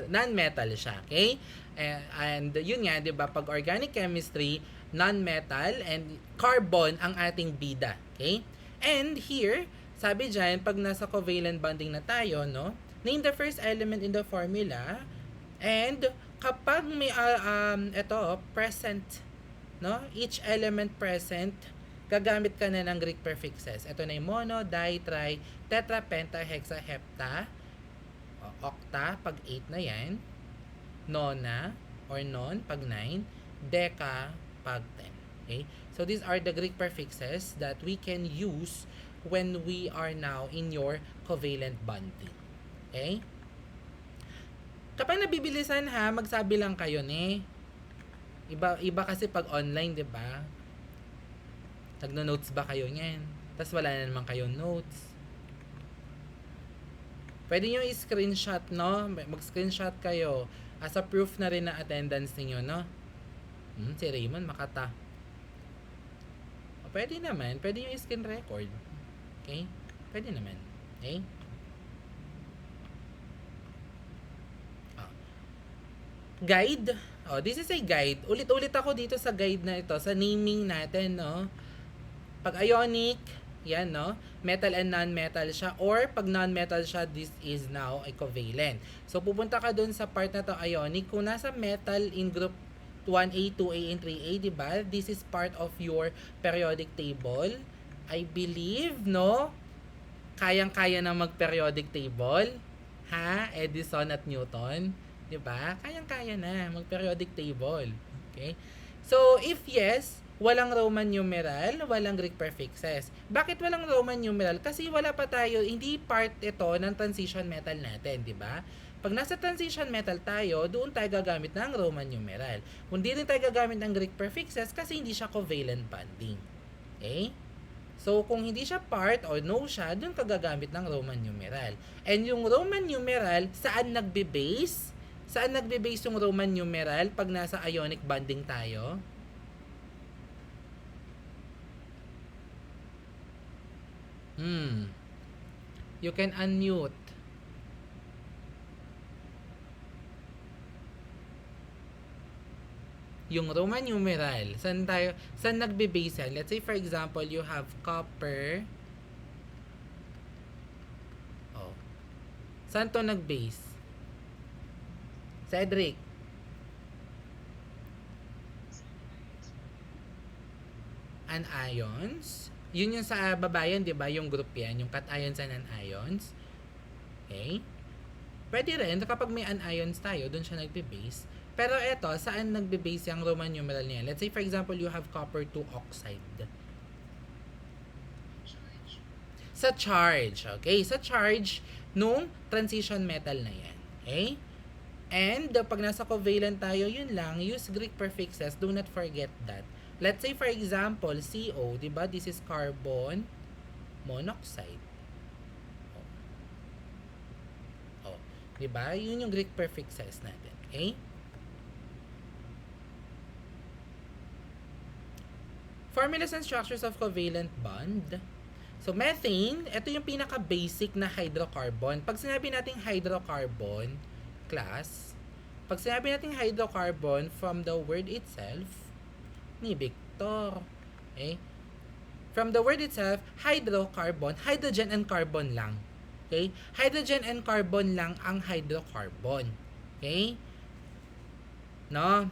Non-metal siya, okay? And yun nga, 'di ba, pag organic chemistry, non-metal and carbon ang ating bida, okay? And here, sabi diyan, pag nasa covalent bonding na tayo, no? Name the first element in the formula and kapag may ito present, no? Each element present, gagamit ka na ng Greek prefixes. Ito na yung mono, di, tri, tetra, penta, hexa, hepta, octa, pag 8 na yan, nona, or non, pag 9, deca, pag 10. Okay? So, these are the Greek prefixes that we can use when we are now in your covalent bonding. Okay? Kapag nabibilisan ha, magsabi lang kayo ni. Iba kasi pag online, 'di ba? Nagno-notes ba kayo niyan? Tapos wala na naman kayong notes. Pwede nyo i-screenshot, no? Mag-screenshot kayo as a proof na rin na attendance niyo, no? Si Raymond makata. Pwede naman. Pwede nyo i-screen record. Okay? Pwede naman. Okay? Guide. This is a guide. Ulit-ulit ako dito sa guide na ito, sa naming natin, no? Pag ionic, yan, no? Metal and non-metal siya. Or, pag non-metal siya, this is now a covalent. So, pupunta ka dun sa part na to, ionic. Kung nasa metal in group 1A, 2A, and 3A, diba? This is part of your periodic table. I believe, no? Kayang-kaya na mag-periodic table. Ha? Edison at Newton. Diba? Kayang-kaya na mag-periodic table. Okay? So, if yes, walang Roman numeral, walang Greek prefixes. Bakit walang Roman numeral? Kasi wala pa tayo, hindi part ito ng transition metal natin, di ba? Pag nasa transition metal tayo, doon tayo gagamit ng Roman numeral. Hindi rin tayo gagamit ng Greek prefixes kasi hindi siya covalent bonding. Okay? So, kung hindi siya part or no siya, doon ka gagamit ng Roman numeral. And yung Roman numeral, saan nagbe-base? Saan nagbe-base yung Roman numeral pag nasa ionic bonding tayo? You can unmute. Yung Roman numeral, saan nagbe-base yan? Let's say for example, you have copper. Saan to nag-base? Cedric. Anions. Yun yung sa babayan, di ba? Yung group yan. Yung cations and anions. Okay? Pwede rin, kapag may anions tayo, dun siya nagbe-base. Pero eto, saan nagbe-base yung Roman numeral niya? Let's say, for example, you have copper 2 oxide. Sa charge. Okay? Sa charge nung transition metal na yan. Okay? And pag nasa covalent tayo, yun lang, use Greek prefixes. Do not forget that. Let's say for example, CO, di ba? This is carbon monoxide. Di ba? Yun yung Greek prefixes natin. Okay? Formulas and structures of covalent bond. So, methane, ito yung pinaka-basic na hydrocarbon. Pag sinabi nating hydrocarbon, class, pag sinabi natin hydrocarbon from the word itself, ni Victor, okay? From the word itself, hydrocarbon, hydrogen and carbon lang. Okay? Hydrogen and carbon lang ang hydrocarbon. Okay? No?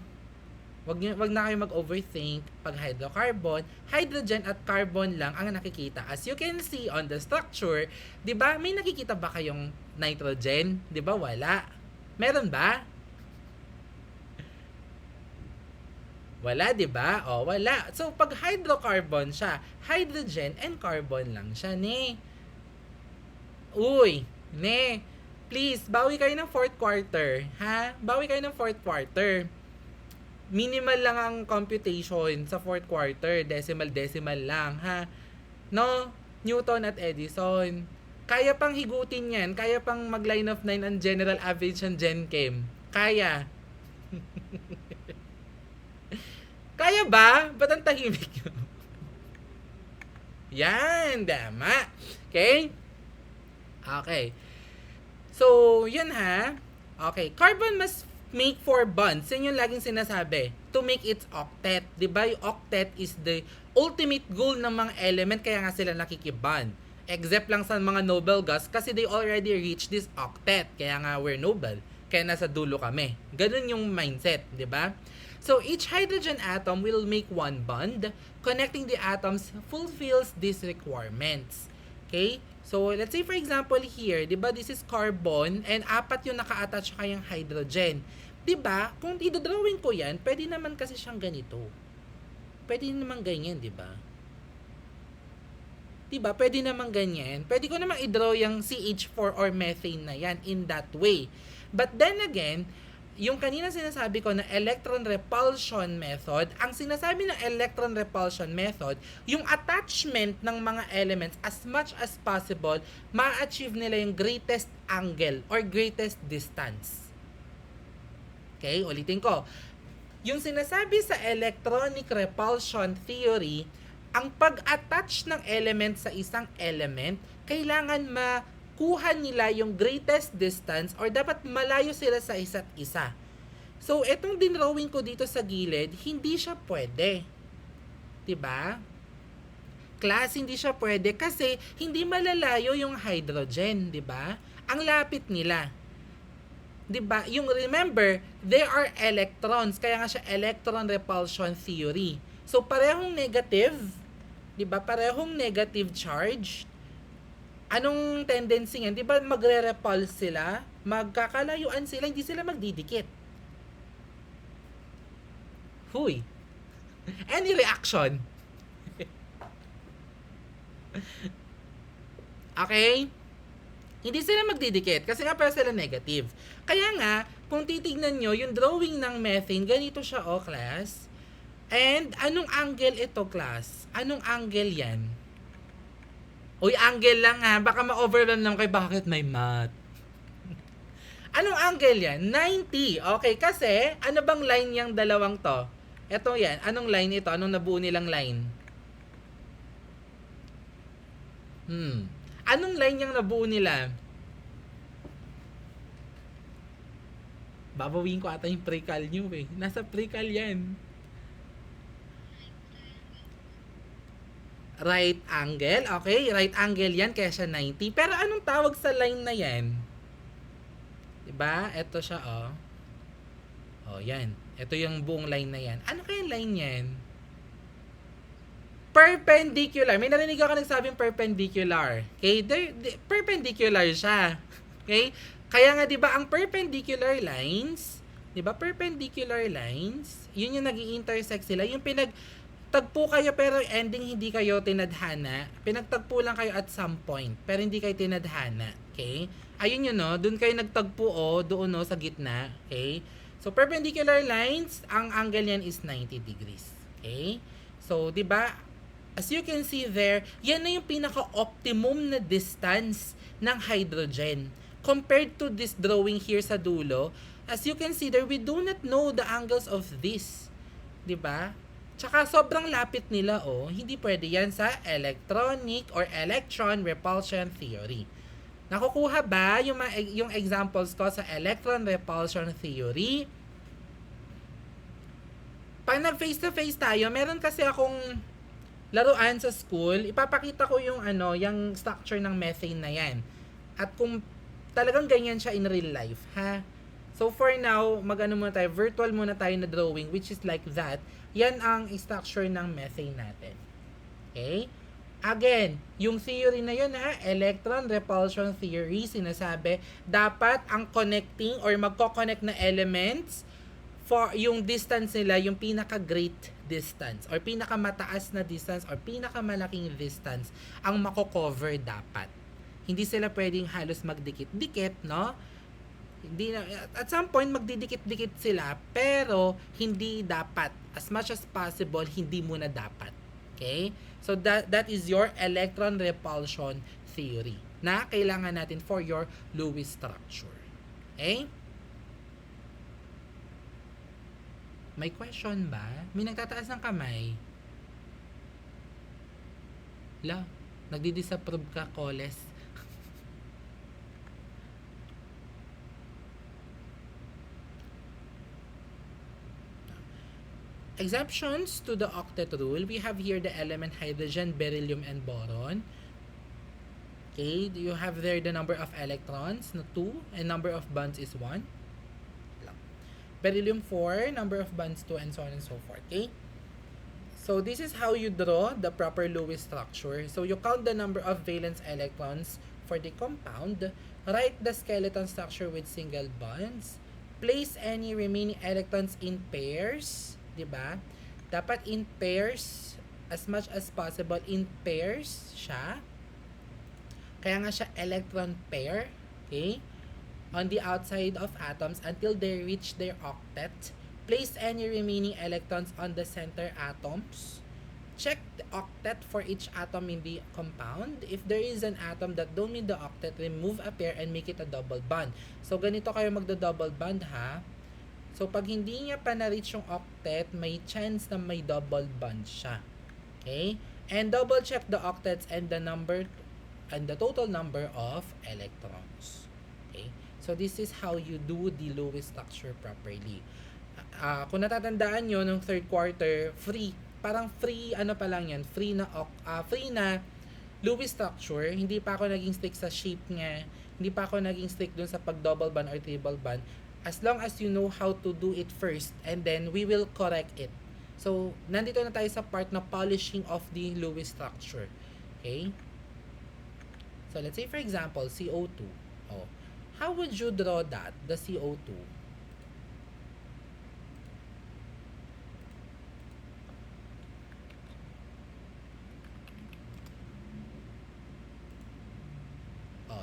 Wag na kayo mag-overthink pag hydrocarbon. Hydrogen at carbon lang ang nakikita. As you can see on the structure, 'di ba? May nakikita ba kayong nitrogen? 'Di ba? Wala. Meron ba? Wala, 'di ba? Wala. So pag hydrocarbon siya, hydrogen and carbon lang siya, ne. Uy, ne. Please, bawi kayo ng fourth quarter, ha? Bawi kayo ng fourth quarter. Minimal lang ang computation sa fourth quarter, decimal lang, ha? No? Newton at Edison. Kaya pang higutin yan. Kaya pang mag-line of 9 ang general average ng Gen Chem. Kaya. Kaya ba? Ba't ang tahimik nyo? Yan, dama. Okay? Okay. So, yun ha. Okay, carbon must make 4 bonds. Yan yung laging sinasabi. To make its octet. Diba? Yung octet is the ultimate goal ng mga element, kaya nga sila nakikibond. Except lang sa mga noble gas kasi they already reached this octet. Kaya nga we're noble. Kaya nasa dulo kami. Ganun yung mindset, di ba? So each hydrogen atom will make one bond. Connecting the atoms fulfills these requirements. Okay? So let's say for example here, 'di ba, this is carbon and apat yung naka-attach kayang hydrogen. 'Di ba? Kung i-drawing ko 'yan, pwede naman kasi siyang ganito. Pwede naman ganyan, 'di ba? 'Di ba? Pwede naman ganyan. Pwede ko naman i-draw yung CH4 or methane na 'yan in that way. But then again, yung kanina sinasabi ko na electron repulsion method, ang sinasabi ng electron repulsion method, yung attachment ng mga elements as much as possible, ma-achieve nila yung greatest angle or greatest distance. Okay, ulitin ko. Yung sinasabi sa electronic repulsion theory, ang pag-attach ng element sa isang element, kailangan kuha nila yung greatest distance or dapat malayo sila sa isa't isa. So, etong dinrawing ko dito sa gilid, hindi siya pwede. 'Di ba? Class, hindi siya pwede kasi hindi malalayo yung hydrogen, 'di ba? Ang lapit nila. 'Di ba? Yung remember, there are electrons, kaya nga siya electron repulsion theory. So, parehong negative, 'di ba? Parehong negative charge. Anong tendency niyan? 'Di ba magre-repulse sila? Magkakalayuan sila, hindi sila magdidikit. Huy. Any reaction? Okay? Hindi sila magdidikit kasi nga para sila negative. Kaya nga, kung titignan nyo, yung drawing ng methane, ganito siya, class. And anong angle ito, class? Anong angle yan? Uy, angle lang ha. Baka ma-overwhelm naman kayo. Bakit may math? Anong angle yan? 90. Okay, kasi ano bang line yung dalawang to? Ito yan. Anong line ito? Anong nabuo nilang line? Anong line yung nabuo nila? Babawin ko ata yung precal nyo eh. Nasa precal yan. Right angle. Okay, right angle yan kaya siya 90. Pero anong tawag sa line na yan? Diba? Ito siya, yan. Ito yung buong line na yan. Ano kaya line yan? Perpendicular. May narinig ako nagsabing perpendicular. Okay? Perpendicular siya. Okay? Kaya nga, di ba, ang perpendicular lines, di ba, perpendicular lines, yun yung nag-i-intersect sila. Yung tagpo kayo pero ending hindi kayo tinadhana. Pinagtagpo lang kayo at some point pero hindi kayo tinadhana. Okay? Ayun yun, no? Doon kayo nagtagpo, doon, no, sa gitna. Okay? So, perpendicular lines, ang angle yan is 90 degrees. Okay? So, di ba, as you can see there, yan na yung pinaka-optimum na distance ng hydrogen. Compared to this drawing here sa dulo, as you can see there, we do not know the angles of this. Di ba? Tsaka sobrang lapit nila, hindi pwede yan sa electronic or electron repulsion theory. Nakukuha ba yung examples ko sa electron repulsion theory? Pag nag-face-to-face tayo, meron kasi akong laruan sa school, ipapakita ko yung yung structure ng methane na yan. At kung talagang ganyan siya in real life, ha? So for now, muna tayo, virtual muna tayo na drawing which is like that. Yan ang structure ng methane natin. Okay? Again, yung theory na yun electron repulsion theory, sinasabi, dapat ang connecting or magko-connect na elements for yung distance nila, yung pinaka-great distance or pinaka-mataas na distance or pinaka-malaking distance ang mako-cover dapat. Hindi sila pwedeng halos magdikit-dikit, no? Hindi na, at some point magdidikit-dikit sila pero hindi dapat, as much as possible hindi muna dapat. Okay, so that is your electron repulsion theory na kailangan natin for your Lewis structure. Okay, may question ba? May nagtataas ng kamay? Nagdi-disapprove ka, Coles. Exemptions to the octet rule, we have here the element hydrogen, beryllium, and boron. Okay, you have there the number of electrons, no, 2, and number of bonds is 1. Beryllium 4, number of bonds 2, and so on and so forth. Okay? So this is how you draw the proper Lewis structure. So you count the number of valence electrons for the compound, write the skeleton structure with single bonds, place any remaining electrons in pairs, di ba? Dapat in pairs, as much as possible in pairs siya. Kaya nga siya electron pair, okay? On the outside of atoms until they reach their octet. Place any remaining electrons on the center atoms. Check the octet for each atom in the compound. If there is an atom that don't meet the octet, remove a pair and make it a double bond. So, ganito kayo magda-double bond, ha? So, pag hindi niya pa na-reach yung octet, may chance na may double bond siya. Okay? And double check the octets and the number and the total number of electrons. Okay? So, this is how you do the Lewis structure properly. Kung natatandaan nyo, nung third quarter, parang free na Lewis structure, hindi pa ako naging stick sa shape niya, hindi pa ako naging stick dun sa pag-double bond or triple bond, as long as you know how to do it first, and then we will correct it. So, nandito na tayo sa part na polishing of the Lewis structure. Okay? So, let's say for example, CO2. Oh, how would you draw that, the CO2?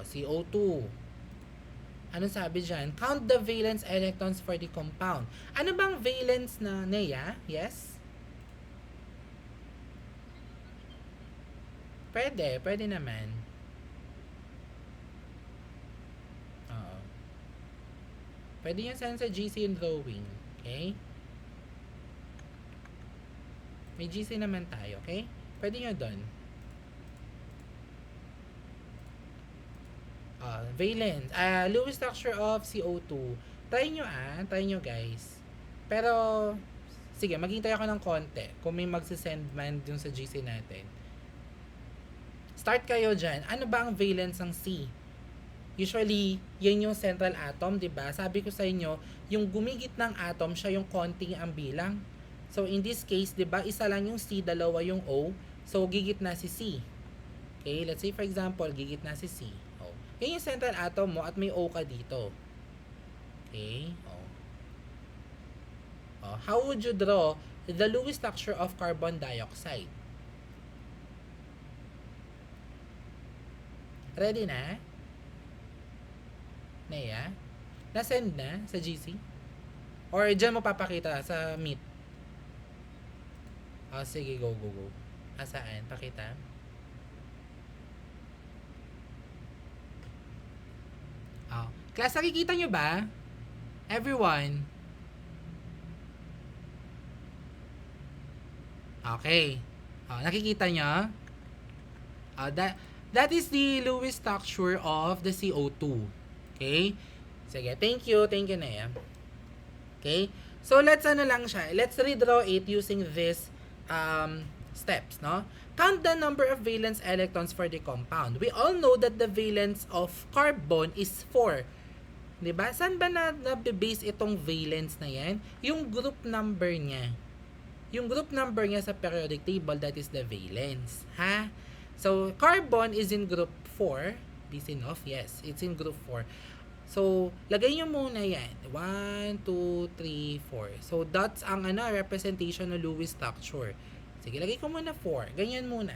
CO2. Ano sabi dyan? Count the valence electrons for the compound. Ano bang valence na Nea? Yes? Pwede naman. Oo. Pwede yan send sa GC in drawing. Okay? May GC naman tayo, okay? Pwede nyo doon. Valence. Lewis structure of CO2. Try nyo guys. Pero, sige, maghintay ako ng konti. Kung may magsisend man dun sa GC natin. Start kayo dyan. Ano ba ang valence ng C? Usually, yan yung central atom, di ba? Sabi ko sa inyo, yung gumigit ng atom, siya yung konting ang bilang. So, in this case, di ba, isa lang yung C, dalawa yung O. So, gigit na si C. Okay, let's say for example, gigit na si C. Yan yung central atom mo at may O ka dito. Okay? How would you draw the Lewis structure of carbon dioxide? Ready na? Nea? Na-send na sa GC? Or dyan mo papakita sa Meet? Sige, go. Saan? Pakita. Class, nakikita nyo ba? Everyone? Okay. Nakikita nyo? That is the Lewis structure of the CO2. Okay? Sige, thank you, Nea. Okay? So, let's redraw it using this steps, no? Count the number of valence electrons for the compound. We all know that the valence of carbon is 4. Diba? Saan ba na-base itong valence na yan? Yung group number niya. Yung group number niya sa periodic table, that is the valence. Ha? So, carbon is in group 4. Is enough? Yes, it's in group 4. So, lagay nyo muna yan. 1, 2, 3, 4. So, that's ang representation ng Lewis structure. Sige, lagay ko muna 4. Ganyan muna.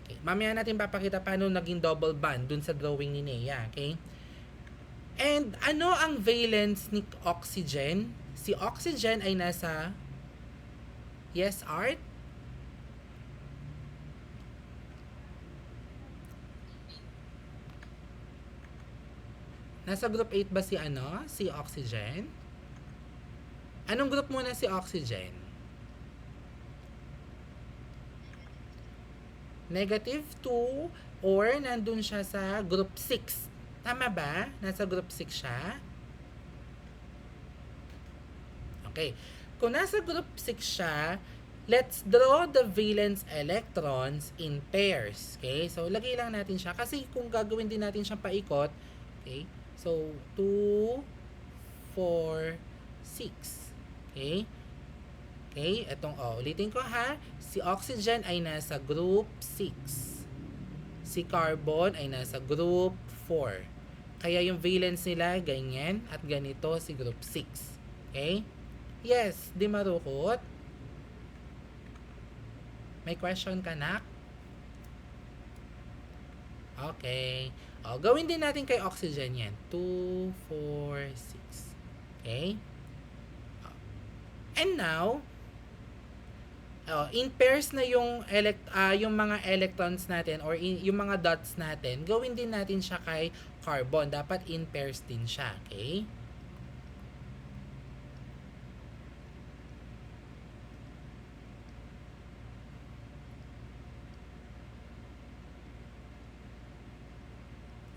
Okay. Mamaya natin papakita paano naging double bond dun sa drawing ni Nea. Okay? And ano ang valence ni oxygen? Si oxygen ay nasa... Yes, Art? Nasa group 8 ba si oxygen? Anong group muna si oxygen? Negative 2 or nandun siya sa group 6. Tama ba? Nasa group 6 siya? Okay. kung nasa group 6 siya, let's draw the valence electrons in pairs. Okay? So, lagay lang natin siya. Kasi kung gagawin din natin siyang paikot, okay? So, 2, 4, 6. Okay? Okay? Itong, ulitin ko ha. Si oxygen ay nasa group 6. Si carbon ay nasa group 4. Kaya yung valence nila, ganyan. At ganito si group 6. Okay? Yes, di marukot. May question ka, nak? Okay. Gawin din natin kay oxygen yan. 2, 4, 6. Okay? And now, in pairs na yung mga electrons natin or yung mga dots natin, gawin din natin siya kay carbon. Dapat in pairs din siya. Okay?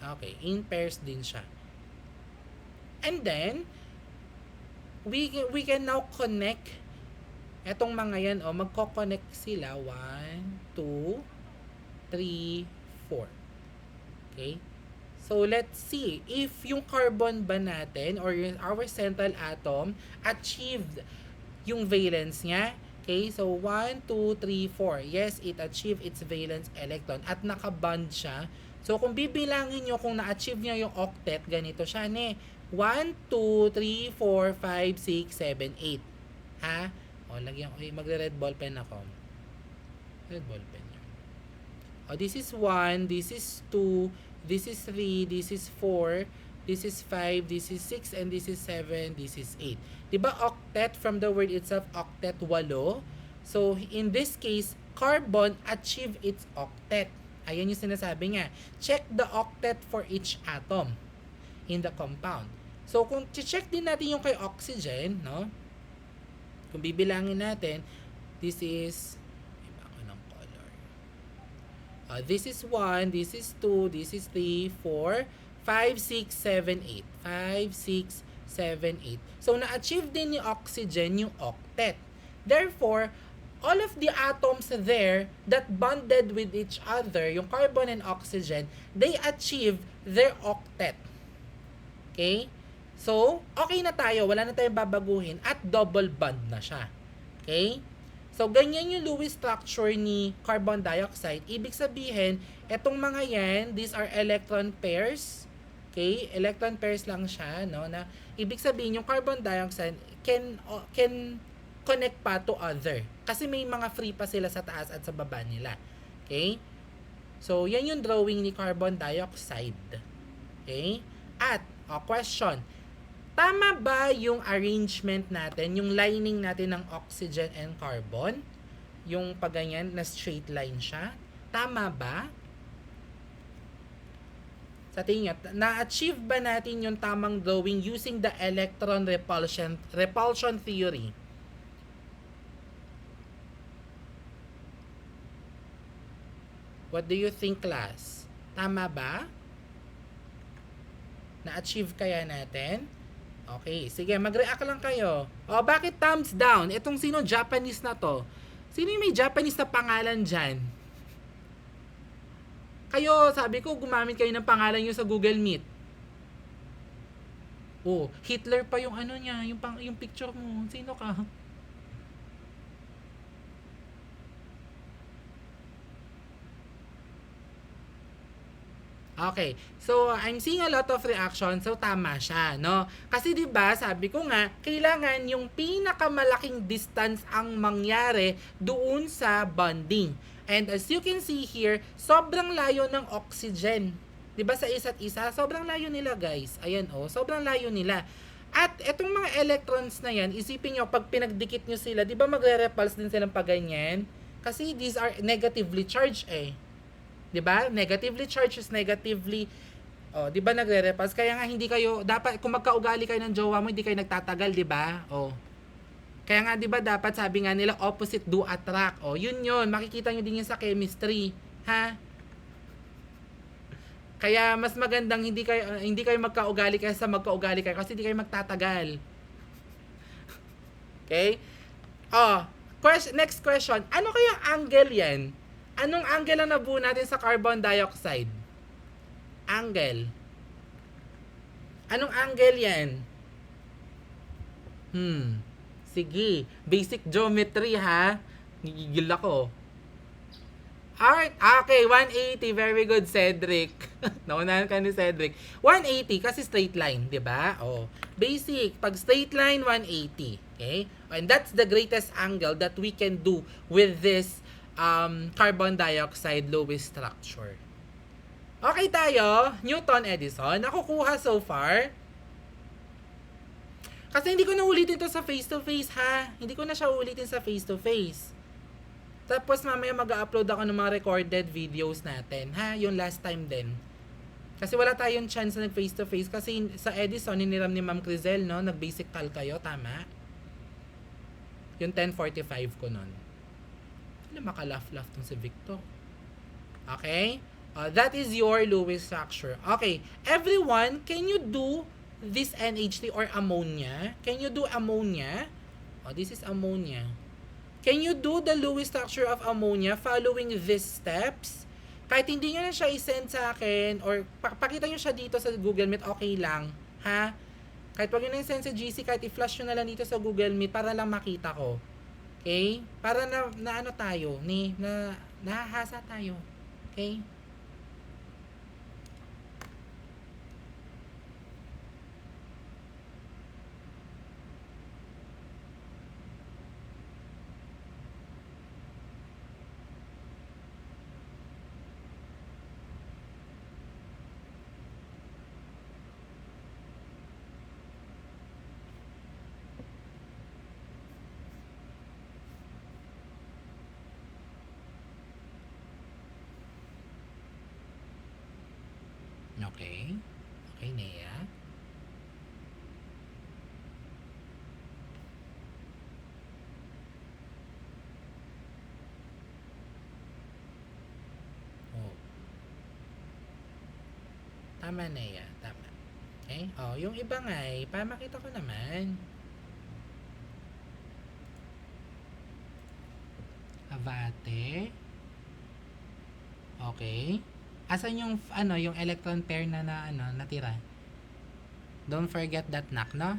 Okay, in pairs din siya. And then, we can now connect etong mga yan, magko-connect sila. 1, 2, 3, 4. Okay? So, let's see. If yung carbon ba natin or our central atom achieved yung valence niya. Okay? So, 1, 2, 3, 4. Yes, it achieved its valence electron at nakabond siya. So, kung bibilangin nyo kung na-achieve niya yung octet, ganito siya, 1, 2, 3, 4, 5, 6, 7, 8. Ha? Lagyan ko. Magre-red ball pen ako. Red ball pen yun. This is 1, this is 2, this is 3, this is 4, this is 5, this is 6, and this is 7, this is 8. Diba octet, from the word itself, octet, 8. So, in this case, carbon achieve its octet. Ayan yung sinasabi niya. Check the octet for each atom in the compound. So, kung check din natin yung kay oxygen, no? Kung bibilangin natin, this is, iba ako ng color. This is 1, this is 2, this is 3, 4, 5, 6, 7, 8. 5, 6, 7, 8. So, na-achieve din ni oxygen yung octet. Therefore, all of the atoms there that bonded with each other, yung carbon and oxygen, they achieve their octet. Okay? So, okay na tayo. Wala na tayong babaguhin at double bond na siya. Okay? So, ganyan yung Lewis structure ni carbon dioxide. Ibig sabihin, etong mga yan, these are electron pairs. Okay? Electron pairs lang siya, no? Na, ibig sabihin, yung carbon dioxide can connect pa to other. Kasi may mga free pa sila sa taas at sa baba nila. Okay? So, yan yung drawing ni carbon dioxide. Okay? At, question. Tama ba yung arrangement natin, yung lining natin ng oxygen and carbon? Yung paganyan na straight line siya? Tama ba? Sa tingin nyo, na-achieve ba natin yung tamang drawing using the electron repulsion theory? What do you think, class? Tama ba? Na-achieve kaya natin? Okay, sige, mag-react lang kayo. Bakit thumbs down? Itong sino Japanese na to? Sino yung may Japanese na pangalan dyan? Kayo, sabi ko, gumamit kayo ng pangalan nyo sa Google Meet. Hitler pa yung ano niya, yung picture mo. Sino ka? Okay. So, I'm seeing a lot of reaction. So, tama siya, no? Kasi 'di ba, sabi ko nga, kailangan yung pinakamalaking distance ang mangyari doon sa bonding. And as you can see here, sobrang layo ng oxygen. 'Di ba sa isa't isa? Sobrang layo nila, guys. Ayan sobrang layo nila. At etong mga electrons na yan, isipin nyo, pag pinagdikit nyo sila, 'di ba magre-repulse din silang paganyan? Kasi these are negatively charged 'Di ba? Negatively charged is negatively 'di ba nagre-repulse? Kaya nga hindi kayo dapat kung magkaugali kayo ng jowa mo, hindi kayo nagtatagal, 'di ba? Kaya nga 'di ba dapat sabi nga nila opposite do attract. Yun. Makikita niyo din yun sa chemistry, ha? Kaya mas magandang hindi kayo magkaugali kaysa magkaugali kayo kasi hindi kayo magtatagal. Okay? Oh, next question. Ano kayang angle yan? Anong angle ang nabuo natin sa carbon dioxide? Angle. Anong angle yan? Sige. Basic geometry ha. Gigigil ako. Alright, okay, 180. Very good, Cedric. Naunahan ka ni Cedric. 180 kasi straight line, di ba? Oh, basic. Pag straight line, 180. Okay? And that's the greatest angle that we can do with this carbon dioxide Lewis structure. Okay tayo, Newton, Edison. Nakukuha so far. Kasi hindi ko na ulitin to sa face-to-face ha. Hindi ko na siya ulitin sa face-to-face. Tapos mamaya mag-upload ako ng mga recorded videos natin. Ha? Yung last time din. Kasi wala tayong chance na nag-face to face. Kasi sa Edison, hiniram ni Ma'am Crizel, no? Nag-basic cal kayo, tama? Yung 1045 ko nun. Ano makalaf-laf tong si Victor? Okay? That is your Lewis structure. Okay. Everyone, can you do this NH3 or ammonia? Can you do ammonia? This is ammonia. Can you do the Lewis structure of ammonia following these steps? Kahit hindi nyo na siya i-send sa akin or pakita nyo siya dito sa Google Meet, okay lang. Ha? Kahit wag nyo na i-send sa GC, kahit i-flash nyo na lang dito sa Google Meet para lang makita ko. Okay? Para na ano tayo, nahahasa tayo. Okay? Okay. Okay, Nea. Oh. Tama, Nea. Tama. Okay? Yung iba nga para makita ko naman. Avate. Okay. Asan yung yung electron pair na natira? Don't forget that knock, no?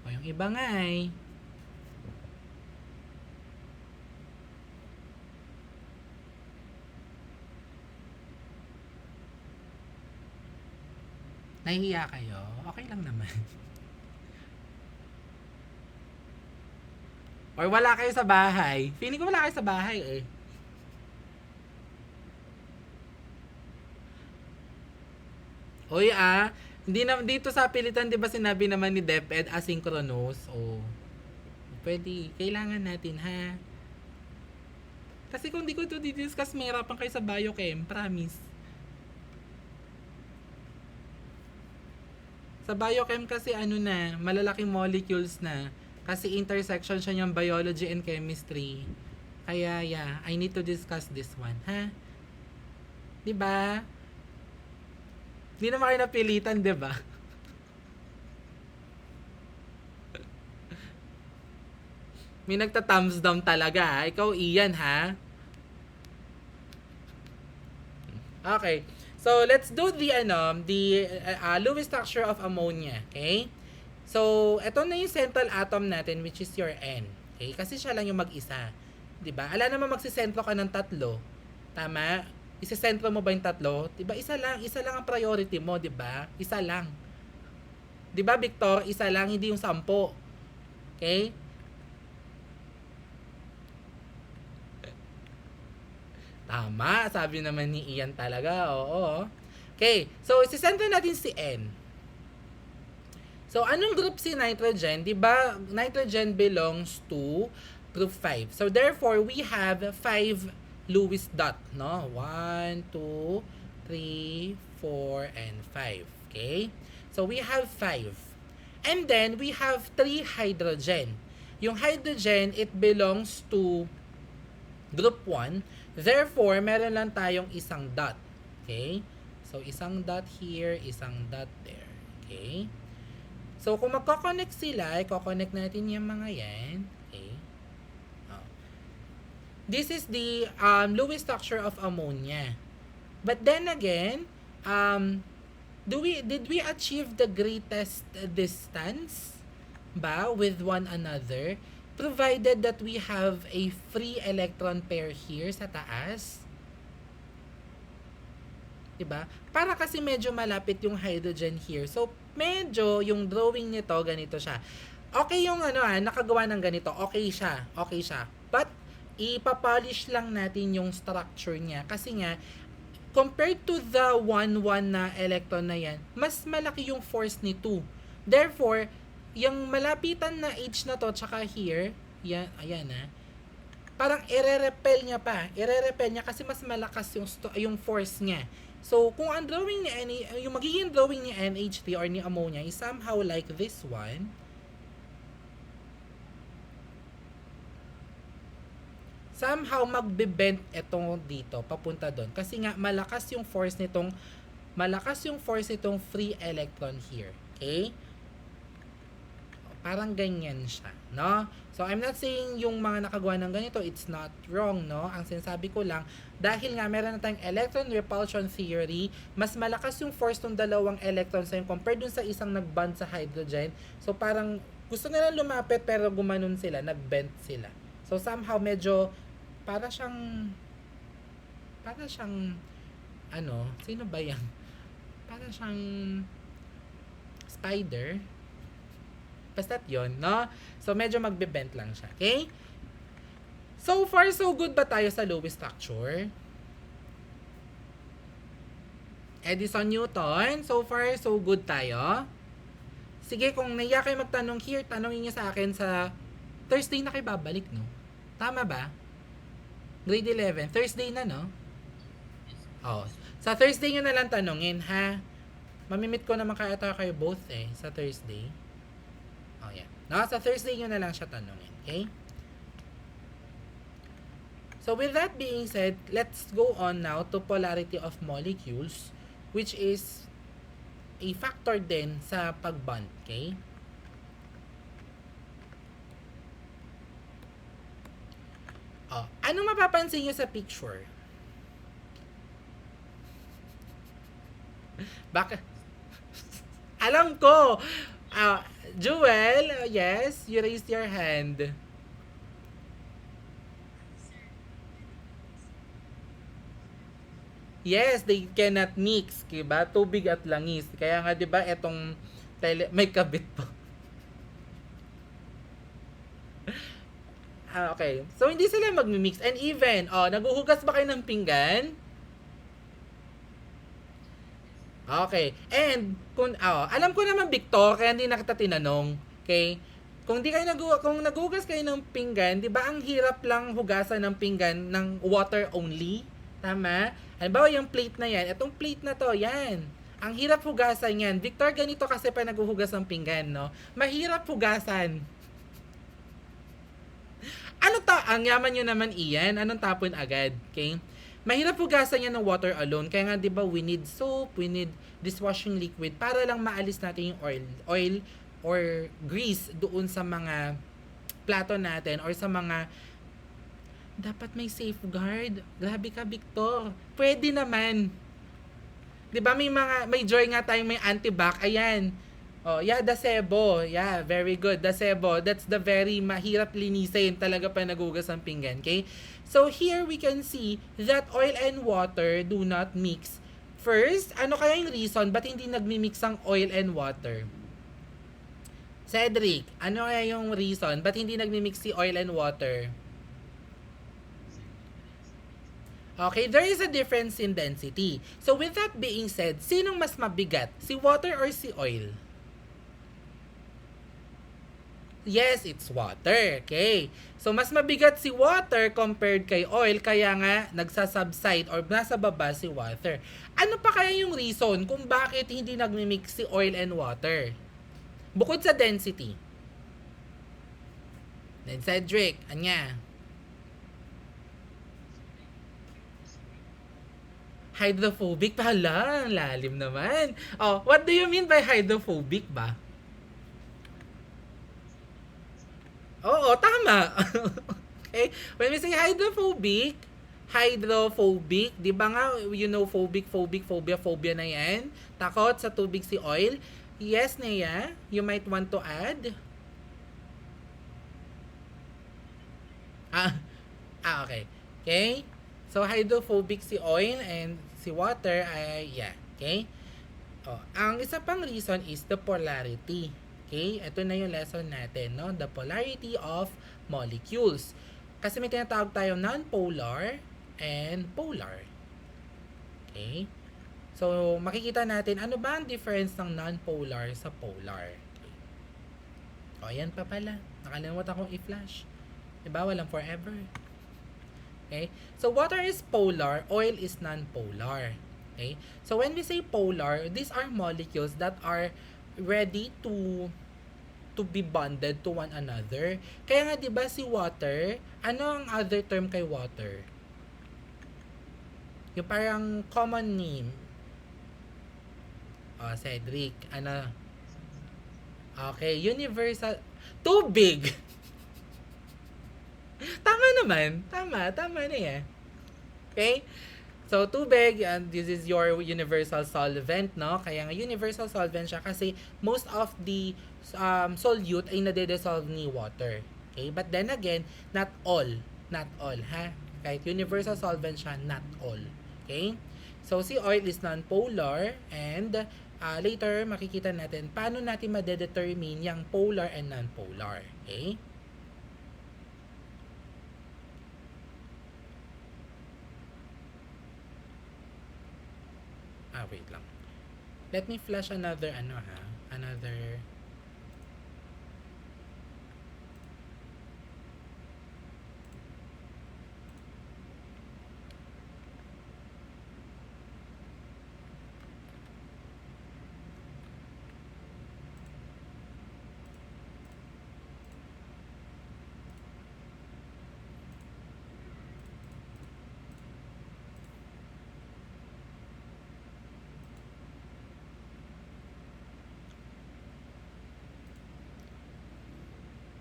Yung iba nga nahihiya kayo? Okay lang naman. Or wala kayo sa bahay. Feeling ko wala kayo sa bahay eh. Hoy hindi na dito sa pilitan 'di ba sinabi naman ni DepEd asynchronous. Pwede, kailangan natin ha. Kasi kung di ko ito di-discuss, mahirapan kayo sa biochem, promise. Sa biochem kasi malalaking molecules na. Kasi intersection siya ng biology and chemistry. Kaya, I need to discuss this one, ha? Diba? Hindi naman kayo napilitan, diba? May nagta-thumbs down talaga, ha? Ikaw, Ian, ha? Okay. So, let's do the Lewis structure of ammonia, okay? So, ito na yung central atom natin, which is your N. Okay? Kasi siya lang yung mag-isa. Diba? Ala naman magsisentro ka ng tatlo. Tama? Isisentro mo ba yung tatlo? Diba? Isa lang ang priority mo, diba? Isa lang. Diba, Victor? Isa lang, hindi yung 10. Okay? Tama, sabi naman ni Ian talaga. Oo. Okay, so isisentro natin si N. So, anong group si nitrogen? Diba, nitrogen belongs to group 5. So, therefore, we have 5 Lewis dot, no? 1, 2, 3, 4, and 5. Okay? So, we have 5. And then, we have 3 hydrogen. Yung hydrogen, it belongs to group 1. Therefore, meron lang tayong isang dot. Okay? So, isang dot here, isang dot there. Okay? So, kung magkoconnect sila, i-connect natin yung mga yan. Okay? Oh. This is the Lewis structure of ammonia. But then again, did we achieve the greatest distance ba with one another? Provided that we have a free electron pair here sa taas. Diba? Para kasi medyo malapit yung hydrogen here. So, medyo yung drawing nito, ganito siya. Okay yung nakagawa ng ganito. Okay siya. Okay siya. But, ipapolish lang natin yung structure niya. Kasi nga, compared to the 1-1 na electron na yan, mas malaki yung force ni 2. Therefore, yung malapitan na H na to, tsaka here, yan, ayan parang i-repel niya pa. I-repel niya kasi mas malakas yung force niya. So, kung ang drawing ni yung magiging drawing ni NH3 or ni ammonia is somehow like this one, somehow magbe-bend itong dito, papunta doon. Kasi nga, malakas yung force nitong free electron here. Okay? Parang ganyan siya, no? So, I'm not saying yung mga nakagawa ng ganito, it's not wrong, no? Ang sinasabi ko lang, dahil nga meron na tayong electron repulsion theory, mas malakas yung force ng dalawang electrons na compared dun sa isang nag-bond sa hydrogen. So, parang gusto nila lumapit pero gumanon sila, nag-bend sila. So, somehow medyo para siyang sino ba yan? Para siyang spider. Basta't yun, no? So, medyo magbe-bend lang siya. Okay? So far, so good ba tayo sa Lewis structure? Edison Newton, so far, so good tayo. Sige, kung naiya kayo magtanong here, tanongin niyo sa akin sa Thursday na kayo babalik, no? Tama ba? Grade 11. Thursday na, no? Oh. Sa Thursday nyo na lang tanongin, ha? Mamimit ko naman kayo both, sa Thursday. Oh, yan. No, sa Thursday nyo na lang siya tanongin. Okay? So, with that being said, let's go on now to polarity of molecules, which is a factor din sa pag-bond. Okay? Oh, anong mapapansin nyo sa picture? Bakit? Alam ko! Jewel, yes, you raised your hand. Yes, they cannot mix, diba? Tubig at langis. Kaya nga, diba, etong may kabit po. Okay. So, hindi sila magmi-mix. And even, naguhugas ba kayo ng pinggan? Okay. And, alam ko naman, Victor, kaya hindi na kita tinanong. Okay? Kung naguhugas kayo ng pinggan, di ba ang hirap lang hugasan ng pinggan ng water only? Tama? Halimbawa yung plate na yan, itong plate na to, yan. Ang hirap hugasan yan. Victor, ganito kasi pa naguhugas ng pinggan, no? Mahirap hugasan. Ang yaman nyo naman iyan, anong tapon agad? Okay? Mahirap hugasan yan ng water alone. Kaya nga, di ba, we need soap, we need dishwashing liquid para lang maalis natin yung oil or grease doon sa mga plato natin or sa mga dapat may safeguard. Grabe ka, Victor. Pwede naman. 'Di ba may joy nga tayong may antibac. Ayan. Oh, yeah, Dasebo. Yeah, very good. Dasebo. That's the very mahirap linisin talaga pa nagugas ang pinggan, okay? So here we can see that oil and water do not mix. First, ano kaya yung reason ba't hindi nagmi-mix ang oil and water? Cedric, ano kaya yung reason ba't hindi nagmi-mix si oil and water? Okay, there is a difference in density. So with that being said, sinong mas mabigat? Si water or si oil? Yes, it's water. Okay. So mas mabigat si water compared kay oil, kaya nga nagsasubside or nasa baba si water. Ano pa kaya yung reason kung bakit hindi nagmi-mix si oil and water? Bukod sa density. Then Cedric, anya? Hydrophobic pala. Lalim naman. Oh, what do you mean by hydrophobic ba? Oo, tama. Okay? When we say hydrophobic, di ba nga, you know, phobia na yan? Takot sa tubig si oil. Yes, Nea, you might want to add. Ah, okay. Okay? So, hydrophobic si oil and si water ay, yeah. Okay? Oh, ang isa pang reason is the polarity. Okay? Ito na yung lesson natin, no? The polarity of molecules. Kasi may tinatawag tayo non-polar and polar. Okay? So, makikita natin ano ba ang difference ng non-polar sa polar. Okay. O, yan pa pala. Nakalimutan kong i-flash. Diba? Walang forever. Okay? So, water is polar, oil is non-polar. Okay? So, when we say polar, these are molecules that are ready to be bonded to one another. Kaya nga 'di ba si water, ano ang other term kay water? Yung parang common name. Oh, Cedric, ano? Okay, universal tubig. Tama naman. Tama na 'yan. Okay? So, tubig, this is your universal solvent, no? Kaya nga universal solvent siya kasi most of the solute ay nade-dissolve ni water. Okay? But then again, not all. Not all, ha? Kahit universal solvent siya, not all. Okay? So, si oil is non-polar and later makikita natin paano natin madedetermine yung polar and non-polar. Okay? Wait lang. Let me flash another another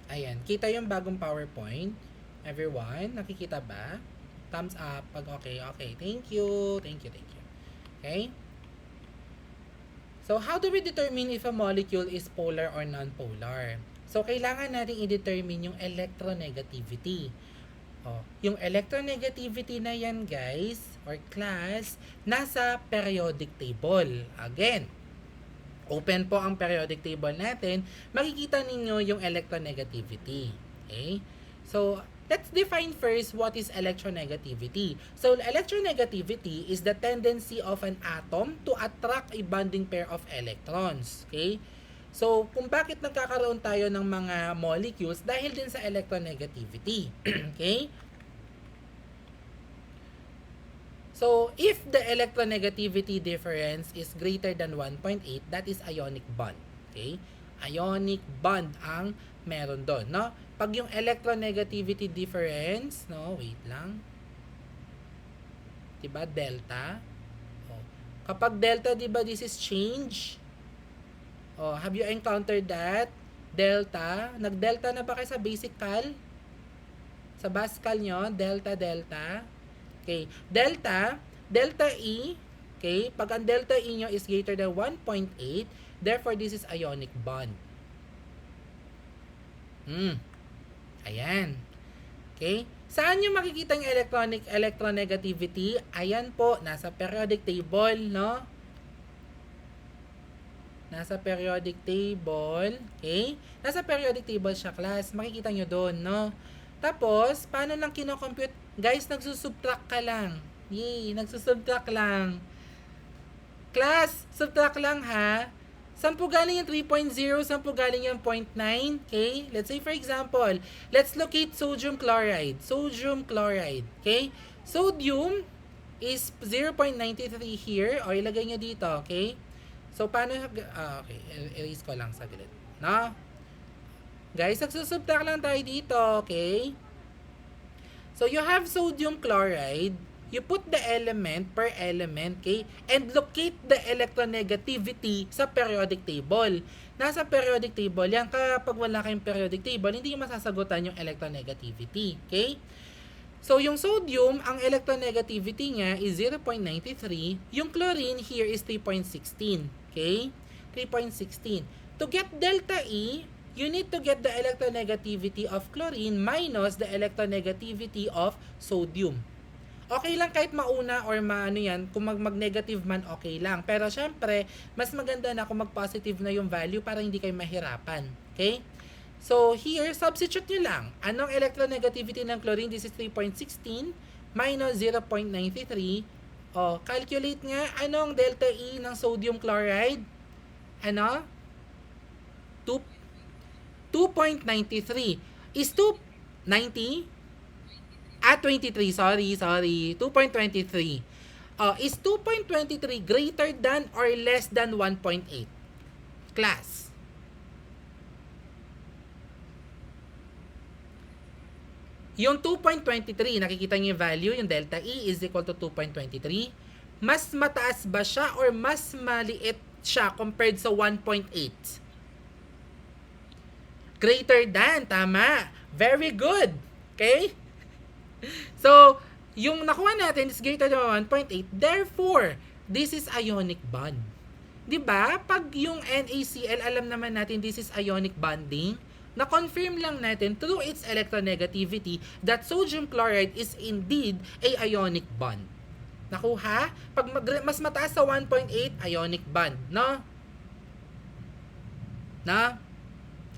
Ayan, kita yung bagong PowerPoint. Everyone, nakikita ba? Thumbs up pag okay. Okay, thank you. Okay? So, how do we determine if a molecule is polar or non-polar? So, kailangan natin i-determine yung electronegativity. Oh, yung electronegativity na yan, guys, or class, nasa periodic table. Again, open po ang periodic table natin, makikita ninyo yung electronegativity. Okay? So, let's define first what is electronegativity. So, electronegativity is the tendency of an atom to attract a bonding pair of electrons. Okay? So, kung bakit nagkakaroon tayo ng mga molecules dahil din sa electronegativity. Okay? So, if the electronegativity difference is greater than 1.8, that is ionic bond. Okay? Ionic bond ang meron doon, no? Pag yung electronegativity difference, no, wait lang. 'Di ba delta? Oh. Kapag delta, 'di ba this is change? Oh, have you encountered that? Delta, nag-delta na ba kayo sa basic cal? Sa Pascal nyo, delta. Okay, delta E, okay, pag ang delta E nyo is greater than 1.8, therefore this is ionic bond. Ayan. Okay, saan nyo makikita yung electronegativity? Ayan po, nasa periodic table, no? Nasa periodic table, okay? Nasa periodic table siya, class. Makikita nyo doon, no? Tapos, paano lang kinocompute? Guys, nagsusubtract ka lang. Yay, nagsusubtract lang. Class, subtract lang ha. Saan po galing yung 3.0? Saan po galing yung 0.9? Okay? Let's say for example, let's locate sodium chloride. Sodium chloride. Okay? Sodium is 0.93 here. O, ilagay nyo dito. Okay? So, paano? Okay. Erase ko lang saglit. No? Guys, nagsusubtract lang tayo dito. Okay? So, you have sodium chloride. you put the element per element, okay? And locate the electronegativity sa periodic table. Nasa periodic table yan. Kapag wala kayong periodic table, hindi yung masasagutan yung electronegativity, okay? So, yung sodium, ang electronegativity niya is 0.93. Yung chlorine here is 3.16. Okay? 3.16. To get delta E, you need to get the electronegativity of chlorine minus the electronegativity of sodium. Okay lang kahit mauna or maano yan, kung mag-negative man okay lang. Pero syempre, mas maganda na kung mag-positive na yung value para hindi kayo mahirapan. Okay? So, here, substitute nyo lang. Anong electronegativity ng chlorine? This is 3.16 minus 0.93. O, calculate nga. Anong delta E ng sodium chloride? Ano? 2.93. Is 2.90? 23. Sorry. 2.23. Is 2.23 greater than or less than 1.8? Class. Yung 2.23, nakikita niyo yung value, yung delta E is equal to 2.23. Mas mataas ba siya or mas maliit siya compared sa 1.8? Greater than, tama. Very good. Okay? So, yung nakuha natin is greater than 1.8. Therefore, this is ionic bond. 'Di ba? Pag yung NaCl, alam naman natin this is ionic bonding. Na-confirm lang natin through its electronegativity that sodium chloride is indeed a ionic bond. Nakuha? Pag mas mataas sa 1.8, ionic bond, no? Na?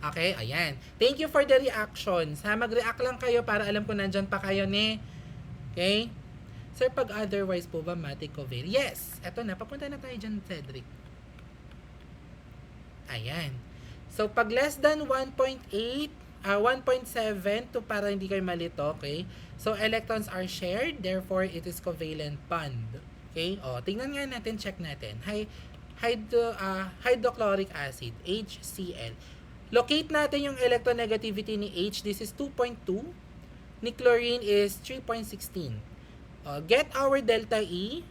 Okay, ayan. Thank you for the reactions. Ha, mag-react lang kayo para alam ko nandyan pa kayo, ne? Okay? Sir, pag otherwise po ba, matic covalent? Yes! Eto na, papunta na tayo dyan, Cedric. Ayan. So, pag less than 1.8, 1.7 to para hindi kayo malito, okay? So, electrons are shared, therefore, it is covalent bond. Okay? O, tingnan nga natin, check natin. Hydrochloric acid, HCl. Locate natin yung electronegativity ni H. This is 2.2. Ni chlorine is 3.16. Get our delta E.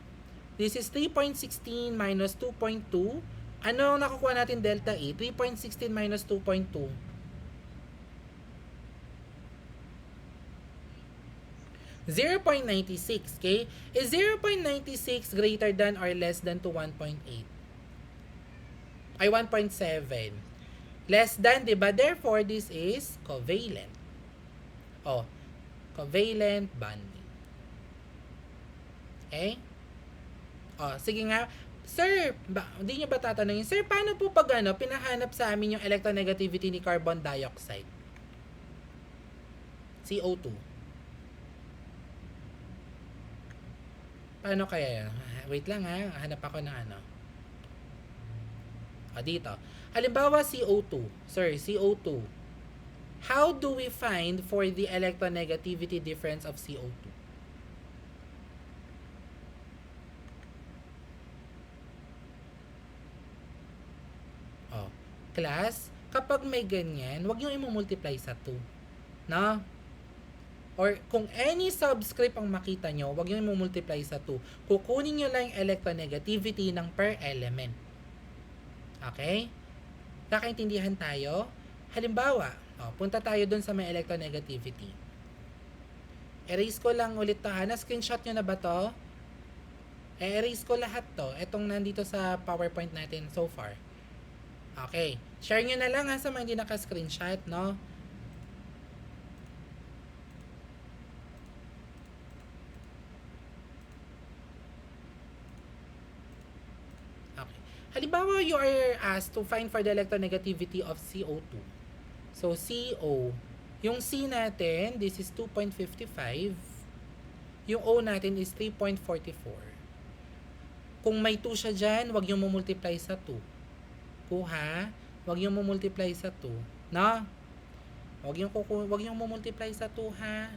This is 3.16 minus 2.2. Ano nakukuha natin delta E? 3.16 minus 2.2. 0.96, okay? Is 0.96 greater than or less than to 1.8? Ay, 1.7. Less than, diba? Therefore, this is covalent. Oh, covalent bonding. Okay? Oh, sige nga. Sir, hindi nyo ba tatanungin? Sir, paano po pag pinahanap sa amin yung electronegativity ni carbon dioxide? CO2. Paano kaya? Wait lang ha. Hanap ako ng dito. Halimbawa, CO2. Sir, CO2. How do we find for the electronegativity difference of CO2? Class, kapag may ganyan, huwag nyo i-multiply sa 2. No? Or kung any subscript ang makita nyo, huwag nyo i-multiply sa 2. Kukunin nyo lang yung electronegativity ng per element. Okay? Kakaintindihan tayo? Halimbawa, punta tayo dun sa may electronegativity. Erase ko lang ulit to ha. Na-screenshot nyo na ba to? Erase ko lahat to. Etong nandito sa PowerPoint natin so far. Okay. Share nyo na lang ha sa mga hindi naka-screenshot, no? Okay. Halimbawa, you are asked to find for the electronegativity of CO2. So, CO. Yung C natin, this is 2.55. Yung O natin is 3.44. Kung may 2 siya dyan, wag yung multiply sa 2. Kuha, wag yung multiply sa 2. No? Wag yung multiply sa 2 ha.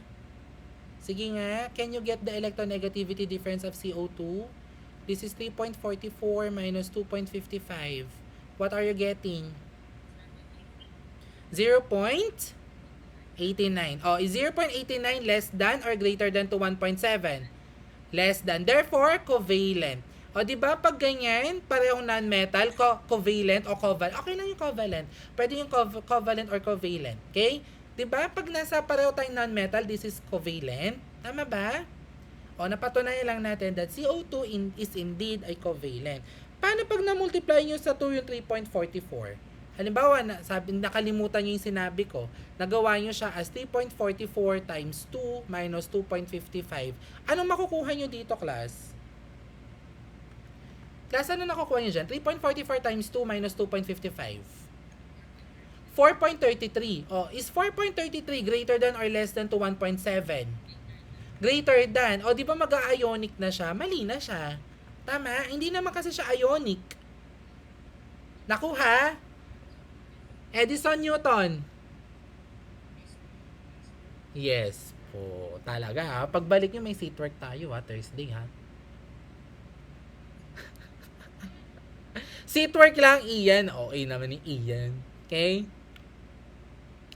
Sige nga, can you get the electronegativity difference of CO2? This is 3.44 minus 2.55. What are you getting? 0.89. Oh, is 0.89 less than or greater than to 1.7? Less than. Therefore, covalent. O, di ba pag ganyan, parehong non-metal, covalent o covalent. Okay lang yung covalent. Pwede yung covalent or covalent. Okay? Di ba pag nasa pareho tayong non-metal, this is covalent. Tama ba? O, napatunayan lang natin that CO2 is indeed a covalent. Paano pag na-multiply nyo sa 2 yung 3.44? Halimbawa, nakalimutan nyo yung sinabi ko, nagawa nyo siya as 3.44 times 2 minus 2.55. Anong makukuha nyo dito, class? Class, ano nakukuha nyo dyan? 3.44 times 2 minus 2.55. 4.33. Oh, is 4.33 greater than or less than to 1.7? Greater than. O, di ba mag-ionic na siya? Mali na siya. Tama? Hindi naman kasi siya ionic. Nakuha? Edison Newton. Yes po. Talaga ha. Pagbalik nyo may seatwork tayo ha. Thursday ha. Seatwork lang, Ian. Okay naman ni Ian. Okay?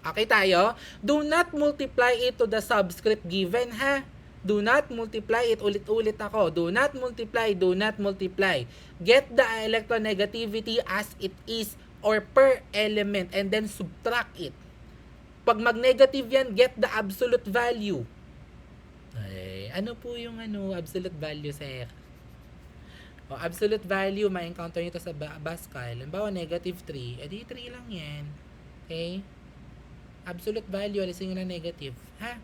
Okay tayo? Do not multiply it to the subscript given ha. Do not multiply it. Ulit-ulit ako. Do not multiply. Do not multiply. Get the electronegativity as it is or per element and then subtract it. Pag mag-negative yan, get the absolute value. Ay, ano po yung absolute value, sir? O, absolute value, ma-encounter nyo ito sa Pascal. Halimbawa, negative 3. Edi 3 lang yan. Okay? Absolute value, alisin nyo na negative. Ha?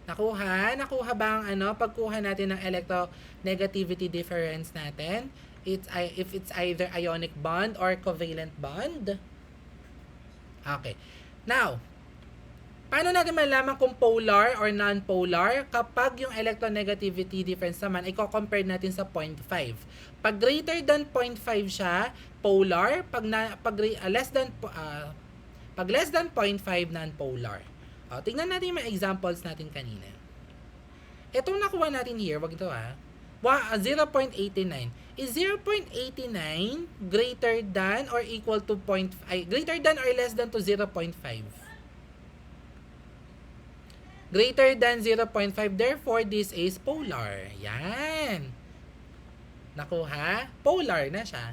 Nakuha? Nakuha ba ang pagkuha natin ng electronegativity difference natin? If it's either ionic bond or covalent bond. Okay. Now, paano natin malaman kung polar or non-polar? Kapag yung electronegativity difference naman, i-compare natin sa 0.5. Pag greater than 0.5 siya, polar. Pag less than 0.5, non-polar. Tingnan natin yung mga examples natin kanina. Itong nakuha natin here, wag ito 0.89. Is 0.89 greater than or equal to greater than or less than to 0.5? Greater than 0.5, therefore this is polar. Yan. Nakuha? Polar na siya.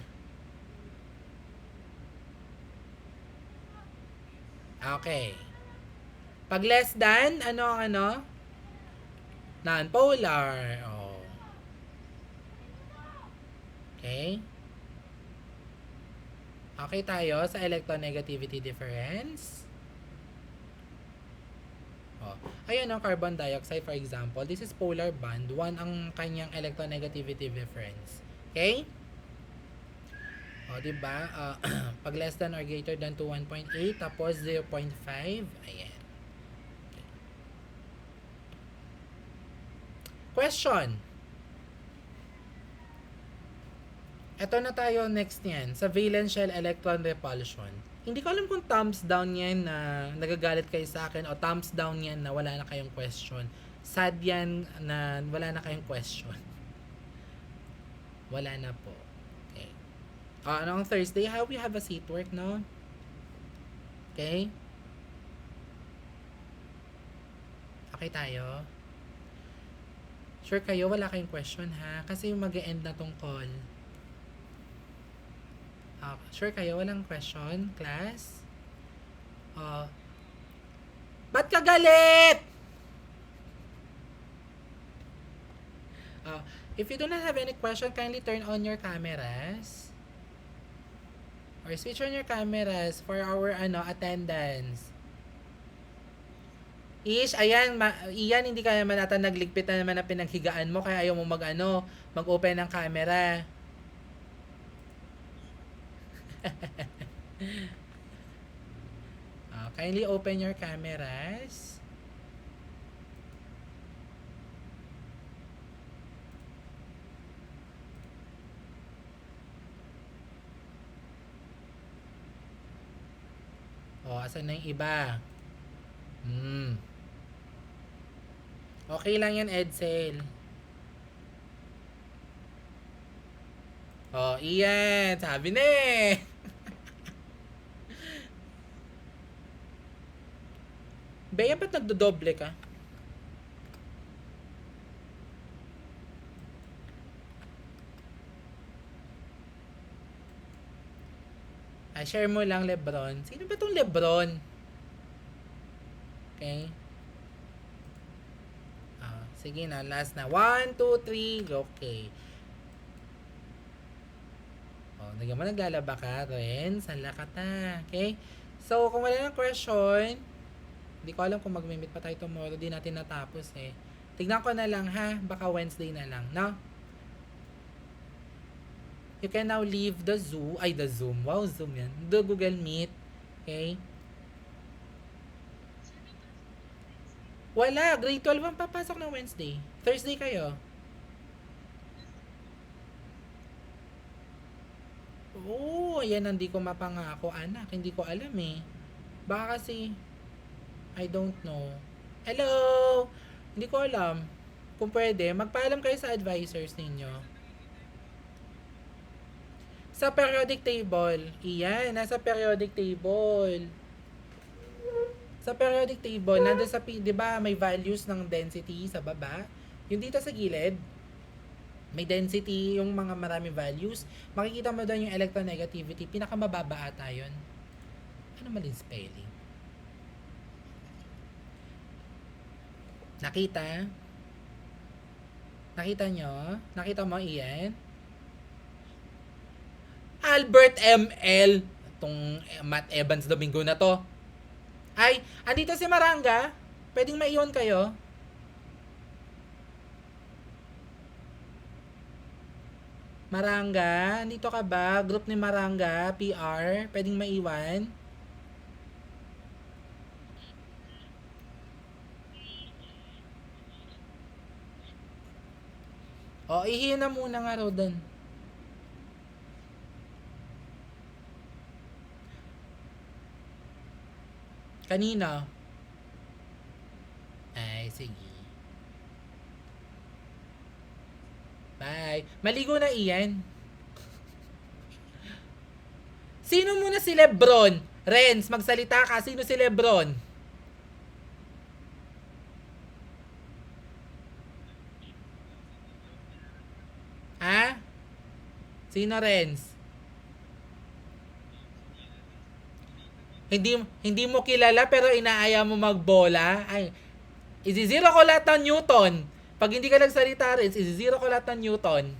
Okay. Pag less than, non-polar. Oh. Okay? Okay tayo sa electronegativity difference. Oh. Ayun ang carbon dioxide, for example. This is polar bond. 1 ang kanyang electronegativity difference. Okay? O, diba? Pag less than or greater than to 1.8, tapos 0.5. Ayan. Question. Ito na tayo next niyan. Sa valence shell electron repulsion. Hindi ko alam kung thumbs down yan na nagagalit kayo sa akin o thumbs down yan na wala na kayong question. Sad yan na wala na kayong question. Wala na po. Okay. Anong Thursday? How we have a seat work, no? Okay? Okay tayo? Sure kayo, wala kayong question ha? Kasi mag-e-end na tong call. Sure kayo, walang question, class? Ba't ka galit? If you do not have any question, kindly turn on your cameras. Or switch on your cameras for our attendance. Ish, ayan, Iyan, hindi ka naman ata nagligpit na naman na pinaghigaan mo, kaya ayaw mo mag-open ng camera. Kindly open your cameras. Asan na yung iba? Okay lang yan, Edsel. Iyan, sabi na eh. Bea, ba't nagdodoble ka? Share mo lang, Lebron. Sino ba tong Lebron? Okay. Sige na, last na. 1, 2, 3, okay. Nagyan mo naglalaba ka, Renz. Hala ka ta. Okay? So, kung wala ng question, hindi ko alam kung mag-meet pa tayo tomorrow. Di natin natapos eh. Tignan ko na lang ha. Baka Wednesday na lang, no? You can now leave the Zoom. Ay, the Zoom. Wow, Zoom yan. The Google Meet. Okay? Wala. Grade 12 ang papasok ng Wednesday. Thursday kayo. Ayan, hindi ko mapangako, anak. Hindi ko alam eh. Baka kasi, I don't know. Hello! Hindi ko alam. Kung pwede, magpaalam kayo sa advisors ninyo. Sa periodic table. Iyan, nasa periodic table. Sa periodic table, nandun sa, di ba, may values ng density sa baba. Yung dito sa gilid, may density, yung mga maraming values. Makikita mo doon yung electronegativity. Pinakamababa ata yun. Ano maling spelling? Nakita? Nakita nyo? Nakita mo, Ian? Albert ML. Itong Matt Evans Domingo na to. Ay, andito si Maranga. Pwedeng maiwan kayo. Maranga, andito ka ba? Group ni Maranga, PR. Pwedeng maiwan. Ihihin na muna nga raw doon. Kanina. Ay, sige. Bye. Maligo na, Ian. Sino muna si Lebron? Renz, magsalita ka. Sino si Lebron? Ha? Sino, Renz? Hindi mo kilala pero inaaya mo magbola. Ay, isi-zero ko lahat ng Newton. Pag hindi ka nagsalita rin, isi-zero ko lahat ng Newton.